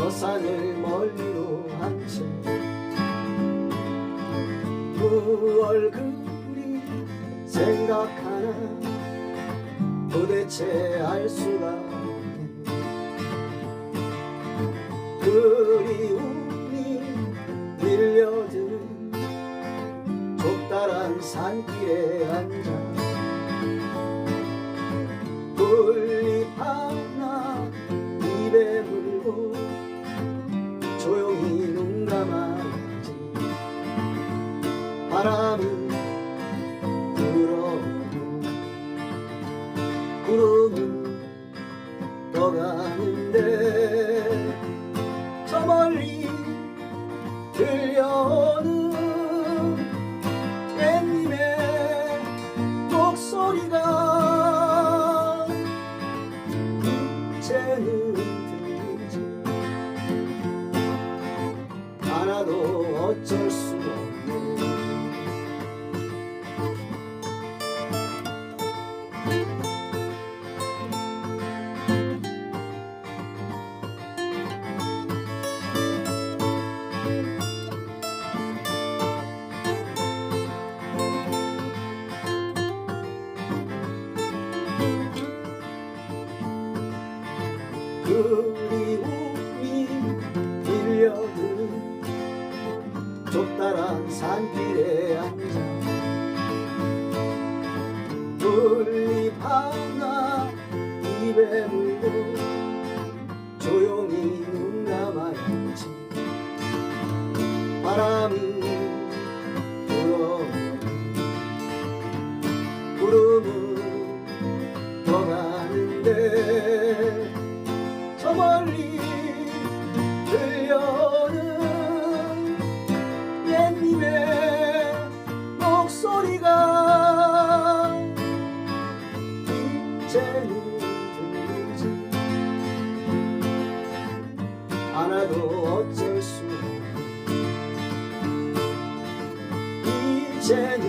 저 산을 멀리로 한 채 무얼 그리 생각하나 도대체 알 수가 없네. 그리움이 밀려드는 좁다란 산길에 앉아 풀잎 하나 입에 물고 조용히 눈 감아야지. 바람은 불어오고 구름은 떠가는데 저 멀리 들려오는 깻님의 목소리가 이제는 들리지 않아도 어쩔 수 없네. 그리움이 들려드는 좁다란 산길에 앉아 풀잎 하나 입에 물고 조용히 눈 감아야지. 바람은 불어오고 구름은 떠가는데 저 멀리 들려오는 깻님의 목소리가 이제는 들리지 않아도 어쩔 수 없네. 이제는